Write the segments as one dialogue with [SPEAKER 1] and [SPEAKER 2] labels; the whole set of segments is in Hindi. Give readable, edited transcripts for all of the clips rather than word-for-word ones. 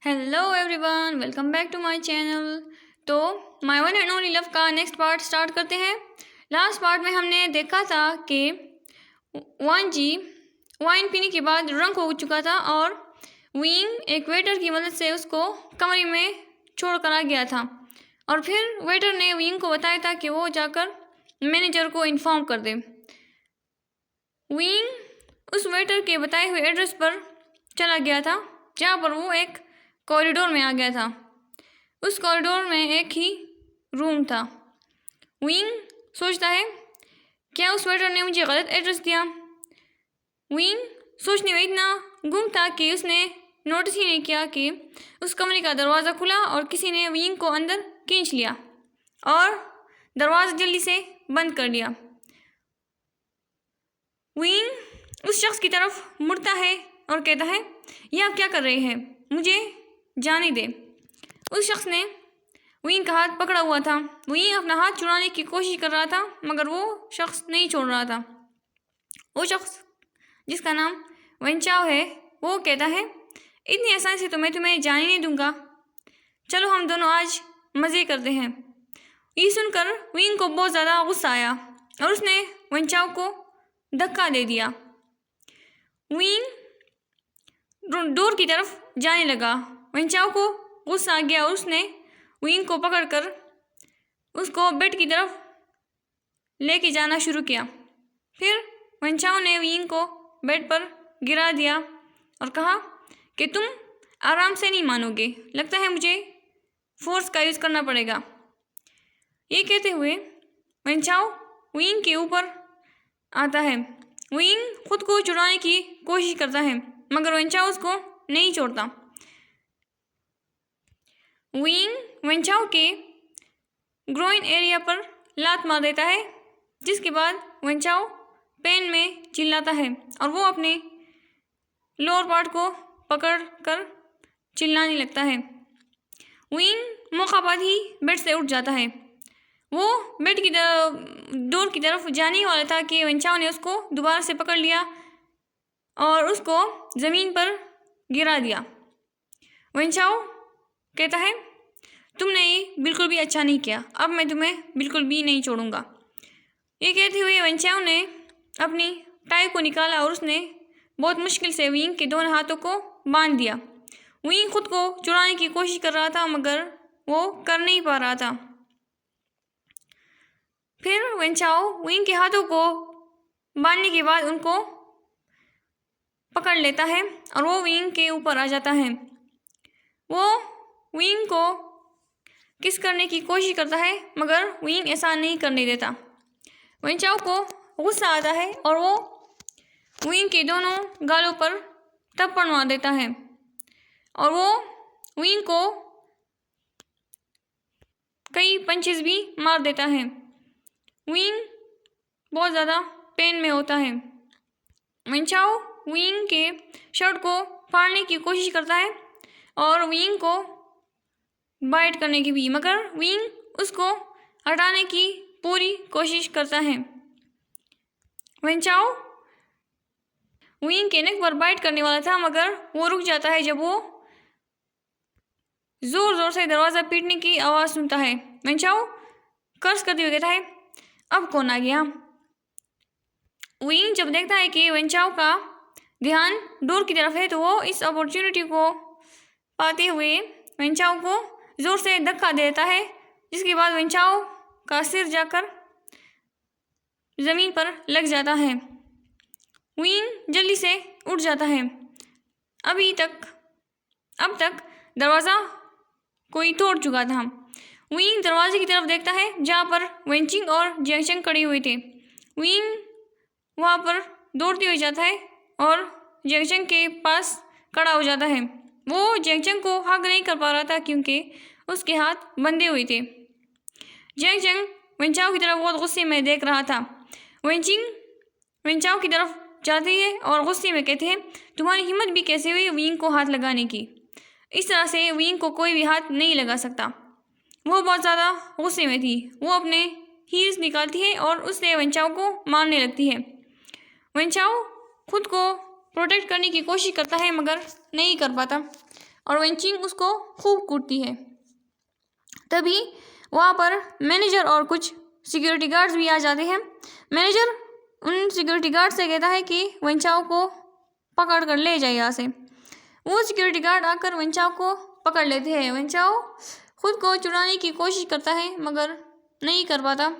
[SPEAKER 1] Hello everyone, welcome back to my channel. तो my one and only love का नेक्स्ट पार्ट स्टार्ट करते हैं। लास्ट पार्ट में हमने देखा था कि वान जी वाइन पीने के बाद ड्रंक हो चुका था और विंग एक वेटर की मदद से उसको कमरे में छोड़ कर आ गया था और फिर वेटर ने विंग को बताया था कि वो जाकर मैनेजर को इन्फॉर्म कर दे। विंग उस वेटर के बताए हुए एड्रेस पर चला गया था जहाँ पर वो एक कॉरिडोर में आ गया था। उस कॉरिडोर में एक ही रूम था। विंग सोचता है, क्या उस वेटर ने मुझे गलत एड्रेस दिया? विंग सोचने में इतना गुम था कि उसने नोटिस ही नहीं किया कि उस कमरे का दरवाज़ा खुला और किसी ने विंग को अंदर खींच लिया और दरवाज़ा जल्दी से बंद कर दिया। विंग उस शख्स की तरफ मुड़ता है और कहता है, ये आप क्या कर रहे हैं? मुझे जाने दे। उस शख्स ने विंग का हाथ पकड़ा हुआ था। विंग अपना हाथ छुड़ाने की कोशिश कर रहा था मगर वो शख्स नहीं छोड़ रहा था। वो शख्स जिसका नाम वेंचाओ है वो कहता है, इतनी आसानी से तो मैं तुम्हें जाने नहीं दूंगा, चलो हम दोनों आज मज़े करते हैं। ये सुनकर विंग को बहुत ज़्यादा गुस्सा आया और उसने वेंचाओ को धक्का दे दिया। विंग डोर की तरफ जाने लगा। वेंचाओ को गुस्सा आ गया और उसने विंग को पकड़कर उसको बेड की तरफ लेके जाना शुरू किया। फिर वेंचाओ ने विंग को बेड पर गिरा दिया और कहा कि तुम आराम से नहीं मानोगे, लगता है मुझे फोर्स का यूज़ करना पड़ेगा। ये कहते हुए वेंचाओ विंग के ऊपर आता है। विंग खुद को छुड़ाने की कोशिश करता है मगर वेंचाओ उसको नहीं छोड़ता। विंग वेंचाओ के ग्रोइन एरिया पर लात मार देता है जिसके बाद वेंचाओ पेन में चिल्लाता है और वो अपने लोअर पार्ट को पकड़ कर चिल्लाने लगता है। विंग मौका पाते ही बेड से उठ जाता है। वो बेड की डोर की तरफ जाने ही वाला था कि वेंचाओ ने उसको दोबारा से पकड़ लिया और उसको ज़मीन पर गिरा दिया। वेंचाओ कहता है, तुमने ये बिल्कुल भी अच्छा नहीं किया, अब मैं तुम्हें बिल्कुल भी नहीं छोड़ूंगा। ये कहते हुए वेंचाओ ने अपनी टाई को निकाला और उसने बहुत मुश्किल से विंग के दोनों हाथों को बांध दिया। विंग खुद को छुड़ाने की कोशिश कर रहा था मगर वो कर नहीं पा रहा था। फिर वेंचाओ विंग के हाथों को बांधने के बाद उनको पकड़ लेता है और वो विंग के ऊपर आ जाता है। वो विंग को किस करने की कोशिश करता है मगर विंग ऐसा नहीं करने देता। वेंचाओ को गुस्सा आता है और वो विंग के दोनों गालों पर थप्पड़ मार देता है और वो विंग को कई पंचेस भी मार देता है। विंग बहुत ज़्यादा पेन में होता है। वेंचाओ विंग के शर्ट को फाड़ने की कोशिश करता है और विंग को बाइट करने की भी, मगर विंग उसको हटाने की पूरी कोशिश करता है। वेंचाओ विंग के नेक पर बाइट करने वाला था मगर वो रुक जाता है जब वो ज़ोर ज़ोर से दरवाज़ा पीटने की आवाज़ सुनता है। वेंचाओ कर्ज करते हुए कहता है, अब कौन आ गया? विंग जब देखता है कि वेंचाओ का ध्यान डोर की तरफ है तो वो इस अपॉर्चुनिटी को पाते हुए वेंचाओ को ज़ोर से धक्का देता है जिसके बाद वेंचाओ का सिर जाकर ज़मीन पर लग जाता है। विंग जल्दी से उठ जाता है। अब तक दरवाज़ा कोई तोड़ चुका था। विंग दरवाजे की तरफ देखता है जहाँ पर वेंचिंग और जैंगचंग खड़े हुए थे। विंग वहाँ पर दौड़ते हुए जाता है और जैंगचंग के पास खड़ा हो जाता है। वो जैंगचंग को हग नहीं कर पा रहा था क्योंकि उसके हाथ बंधे हुए थे। जैंगचंग वेंचाओ की तरफ बहुत गुस्से में देख रहा था। वेंचाओ की तरफ जाती है और गुस्से में कहते हैं, तुम्हारी हिम्मत भी कैसे हुई विंग को हाथ लगाने की? इस तरह से विंग को कोई भी हाथ नहीं लगा सकता। वो बहुत ज़्यादा गुस्से में थी। वो अपने हील्स निकालती है और उससे वेंचाओ को मारने लगती है। वेंचाओ खुद को प्रोटेक्ट करने की कोशिश करता है मगर नहीं कर पाता। और वेंचिंग उसको खूब कूटती है। तभी वहाँ पर मैनेजर और कुछ सिक्योरिटी गार्ड्स भी आ जाते हैं। मैनेजर उन सिक्योरिटी गार्ड से कहता है कि वेंचाओ को पकड़ कर ले जाए यहाँ से। वो सिक्योरिटी गार्ड आकर वेंचाओ को पकड़ लेते हैं। वेंचाओ खुद को छुड़ाने की कोशिश करता है मगर नहीं कर पाता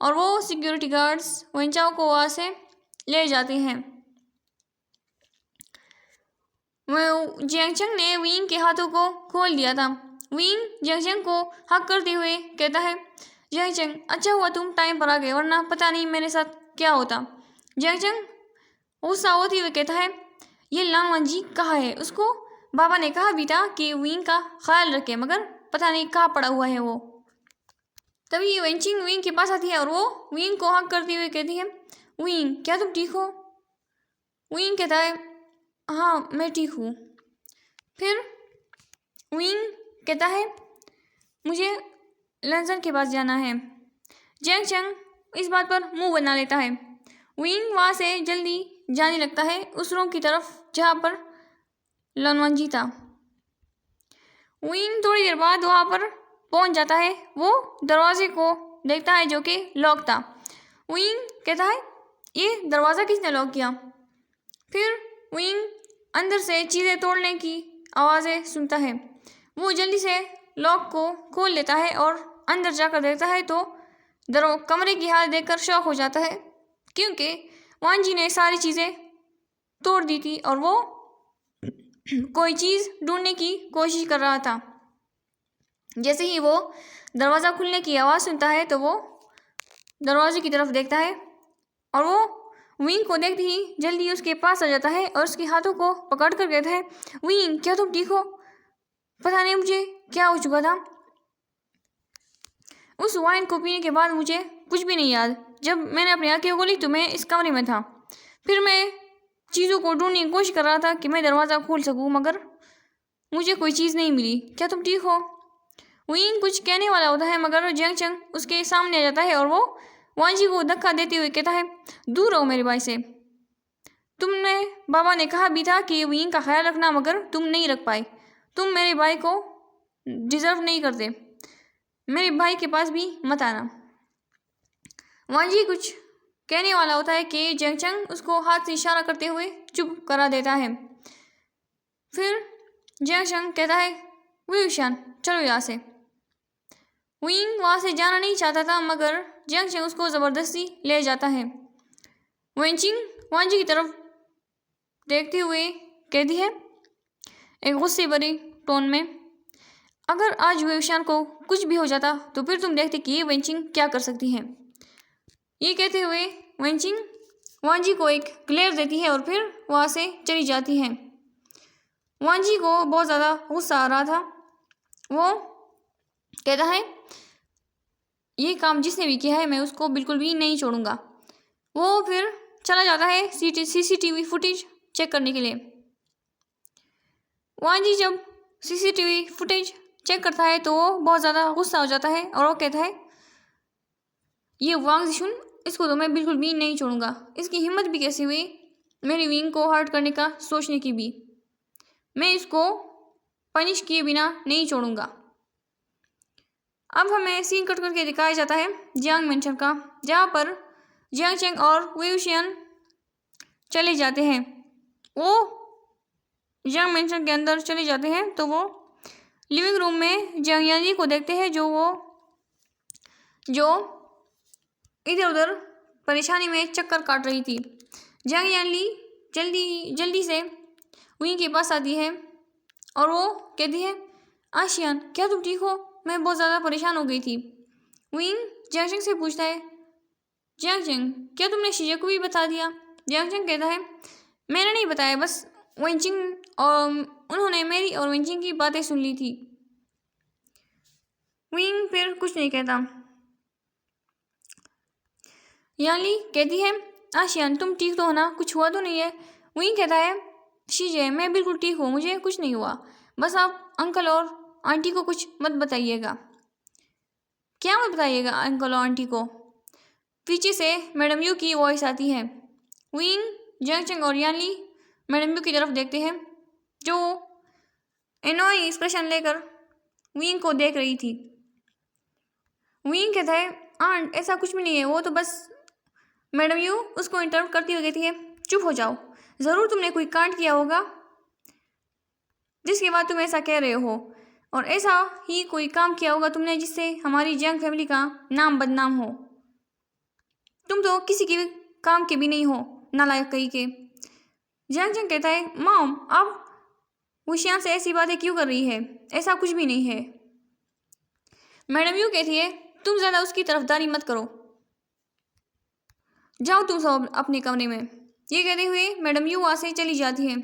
[SPEAKER 1] और वो सिक्योरिटी गार्ड्स वेंचाओ को वहाँ से ले जाते हैं। जियांगचंग ने विंग के हाथों को खोल दिया था। विंग जियांगचंग को हक करते हुए कहता है, जियांगचंग अच्छा हुआ तुम टाइम पर आ गए, वरना पता नहीं मेरे साथ क्या होता। जियांगचंग गुस्सा होते हुए कहता है, ये लांग वंजी कहाँ है? उसको बाबा ने कहा भी था कि विंग का ख्याल रखे, मगर पता नहीं कहाँ पड़ा हुआ है वो। तभी वेंचिंग विंग के पास आती है और वो विंग को हक करते हुए कहती है, विंग क्या तुम ठीक हो? विंग कहता है, हाँ मैं ठीक हूँ। फिर विंग कहता है, मुझे लंजन के पास जाना है। जियांगचंग इस बात पर मुंह बना लेता है। विंग वहाँ से जल्दी जाने लगता है उस रूम की तरफ जहाँ पर लनवंजी था। विंग थोड़ी देर बाद वहाँ पर पहुँच जाता है। वो दरवाजे को देखता है जो कि लॉक था। विंग कहता है, ये दरवाज़ा किसने लॉक किया? फिर विंग अंदर से चीज़ें तोड़ने की आवाज़ें सुनता है। वो जल्दी से लॉक को खोल लेता है और अंदर जाकर देखता है तो कमरे की हालत देखकर शॉक हो जाता है, क्योंकि वांजी ने सारी चीज़ें तोड़ दी थी और वो कोई चीज़ ढूंढने की कोशिश कर रहा था। जैसे ही वो दरवाज़ा खुलने की आवाज़ सुनता है तो वो दरवाजे की तरफ देखता है और वो विंग को देखते ही जल्दी उसके पास आ जाता है और उसके हाथों को पकड़ कर कहता है, विंग क्या तुम ठीक हो? पता नहीं मुझे क्या हो चुका था। उस वाइन को पीने के बाद मुझे कुछ भी नहीं याद। जब मैंने अपनी आंखें खोली तो मैं इस कमरे में था। फिर मैं चीज़ों को ढूंढने की कोशिश कर रहा था कि मैं दरवाज़ा खोल सकूं, मगर मुझे कोई चीज़ नहीं मिली। क्या तुम ठीक हो? विंग कुछ कहने वाला होता है मगर जियांगचंग उसके सामने आ जाता है और वो वांजी को धक्का देते हुए कहता है, दूर रहो मेरे भाई से। तुमने बाबा ने कहा भी था कि विंग का ख्याल रखना, मगर तुम नहीं रख पाए। तुम मेरे भाई को डिज़र्व नहीं करते। मेरे भाई के पास भी मत आना। वांजी कुछ कहने वाला होता है कि जियांगचंग उसको हाथ से इशारा करते हुए चुप करा देता है। फिर जियांगचंग कहता है, विशान चलो यहाँ से। विंग वहाँ से जाना नहीं चाहता था मगर जियांगचंग उसको ज़बरदस्ती ले जाता है। वेंचिंग वांजी की तरफ देखते हुए कहती है एक गुस्से भरी टोन में, अगर आज विशान को कुछ भी हो जाता तो फिर तुम देखते कि ये वेंचिंग क्या कर सकती है। ये कहते हुए वेंचिंग वांजी को एक ग्लेयर देती है और फिर वहाँ से चली जाती है। वांजी को बहुत ज़्यादा गुस्सा आ रहा था। वो कहता है, ये काम जिसने भी किया है मैं उसको बिल्कुल भी नहीं छोड़ूंगा। वो फिर चला जाता है सीसीटीवी फुटेज चेक करने के लिए। वांजी जब सीसीटीवी फुटेज चेक करता है तो वो बहुत ज़्यादा गुस्सा हो जाता है और वो कहता है, ये वांग जिशुन, इसको तो मैं बिल्कुल भी नहीं छोड़ूंगा। इसकी हिम्मत भी कैसी हुई मेरी विंग को हर्ट करने का सोचने की भी। मैं इसको पनिश किए बिना नहीं छोड़ूंगा। अब हमें सीन कट करके दिखाया जाता है जियांग मेंशन का, जहाँ पर जियांगचंग और विशियन चले जाते हैं। वो जियांग मेंशन के अंदर चले जाते हैं तो वो लिविंग रूम में जियांग यानी को देखते हैं जो इधर उधर परेशानी में चक्कर काट रही थी। जियांग यानी जल्दी से विंग के पास आती है और वो कहती है, आशियान क्या तुम ठीक हो? मैं बहुत ज़्यादा परेशान हो गई थी। विंग जियांगचंग से पूछता है, जियांगचंग क्या तुमने शीजा को भी बता दिया? जियांगचंग कहता है, मैंने नहीं बताया, बस वेंचिंग और उन्होंने मेरी और वेंचिंग की बातें सुन ली थी। विंग फिर कुछ नहीं कहता। याली कहती है, आशियान तुम ठीक तो हो ना? कुछ हुआ तो नहीं है? विंग कहता है, शीजे मैं बिल्कुल ठीक हूँ, मुझे कुछ नहीं हुआ। बस आप अंकल और आंटी को कुछ मत बताइएगा। क्या मत बताइएगा अंकल और आंटी को? पीछे से मैडम यू की वॉइस आती है। विंग जियांगचंग और याली मैडम यू की तरफ देखते हैं जो एनोई एक्सप्रेशन लेकर विंग को देख रही थी। विंग कहता है, आंट ऐसा कुछ भी नहीं है, वो तो बस। मैडम यू उसको इंटरप्ट करती हुई कहती है, चुप हो जाओ, ज़रूर तुमने कोई कांड किया होगा जिसके बाद तुम ऐसा कह रहे हो, और ऐसा ही कोई काम किया होगा तुमने जिससे हमारी जंग फैमिली का नाम बदनाम हो। तुम तो किसी के भी काम के भी नहीं हो, नालायक कहीं के। जंग कहता है, मॉम आप वुशियान से ऐसी बातें क्यों कर रही है, ऐसा कुछ भी नहीं है। मैडम यू कहती है, तुम ज़्यादा उसकी तरफदारी मत करो, जाओ तुम सब अपने कमरे में। ये कहते हुए मैडम यू वहाँ से चली जाती है।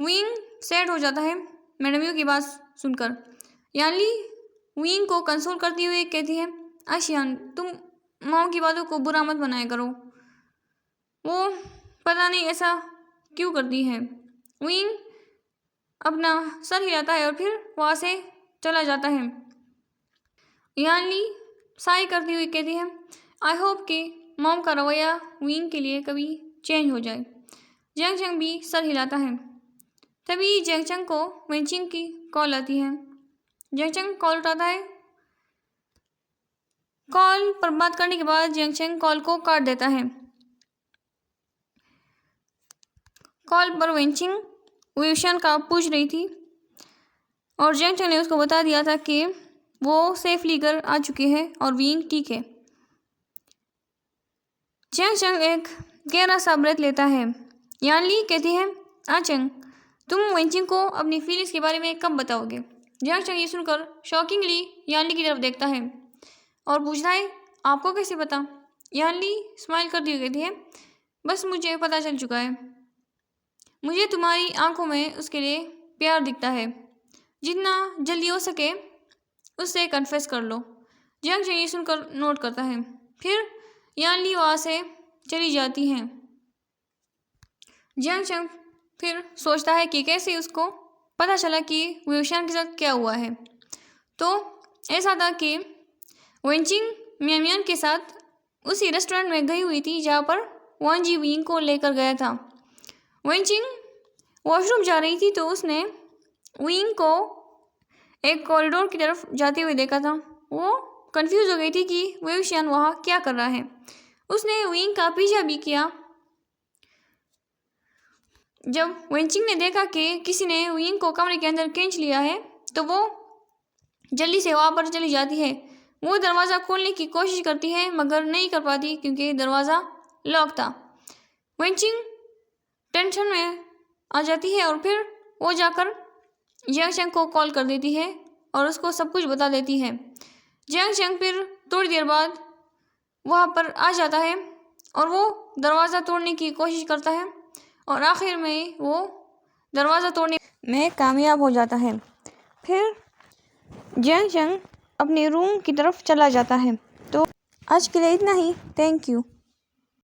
[SPEAKER 1] विंग सैड हो जाता है मैडम यू की बात सुनकर। यानली विंग को कंसोल करती हुए कहती है, आशियान तुम मॉम की बातों को बुरा मत बनाया करो, वो पता नहीं ऐसा क्यों करती है। विंग अपना सर हिलाता है और फिर वहाँ से चला जाता है। यानली साई करती हुई कहती है, आई होप कि मॉम का रवैया विंग के लिए कभी चेंज हो जाए। जंग भी सर हिलाता है। तभी जंग को वेंचिंग की कॉल आती है। जंग कॉल उठाता है। कॉल पर बात करने के बाद जंग कॉल को काट देता है। कॉल पर वेंचिंग वुशियान का पूछ रही थी और जंग ने उसको बता दिया था कि वो सेफली घर आ चुकी है और विंग ठीक है। जंग एक गहरा सा ब्रेथ लेता है। यानली कहती है, आचंग तुम वेंचिंग को अपनी फीलिंग्स के बारे में कब बताओगे। जंग ये सुनकर शॉकिंगली यानली की तरफ देखता है और पूछता है, आपको कैसे पता। यानली स्माइल करती हुई कहती है, बस मुझे पता चल चुका है, मुझे तुम्हारी आंखों में उसके लिए प्यार दिखता है, जितना जल्दी हो सके उससे कन्फेस कर लो। जंग ये सुनकर नोट करता है। फिर यानली वहाँ से चली जाती हैं। जंग फिर सोचता है कि कैसे उसको पता चला कि वुशियान के साथ क्या हुआ है। तो ऐसा था कि वेंचिंग मियान के साथ उसी रेस्टोरेंट में गई हुई थी जहाँ पर वान जी विंग को लेकर गया था। वेंचिंग वॉशरूम जा रही थी तो उसने विंग को एक कॉरिडोर की तरफ जाते हुए देखा था। वो कंफ्यूज हो गई थी कि वुशियान वहाँ क्या कर रहा है। उसने विंग का पीछा भी किया। जब वेंचिंग ने देखा कि किसी ने विंग को कमरे के अंदर खींच लिया है तो वो जल्दी से वहाँ पर चली जाती है। वो दरवाज़ा खोलने की कोशिश करती है मगर नहीं कर पाती क्योंकि दरवाज़ा लॉक था। वेंचिंग टेंशन में आ जाती है और फिर वो जाकर जंग को कॉल कर देती है और उसको सब कुछ बता देती है। जंग फिर थोड़ी देर बाद वहाँ पर आ जाता है और वो दरवाज़ा तोड़ने की कोशिश करता है और आखिर में वो दरवाज़ा तोड़ने में कामयाब हो जाता है। फिर जंग अपने रूम की तरफ चला जाता है। तो आज के लिए इतना ही। Thank you.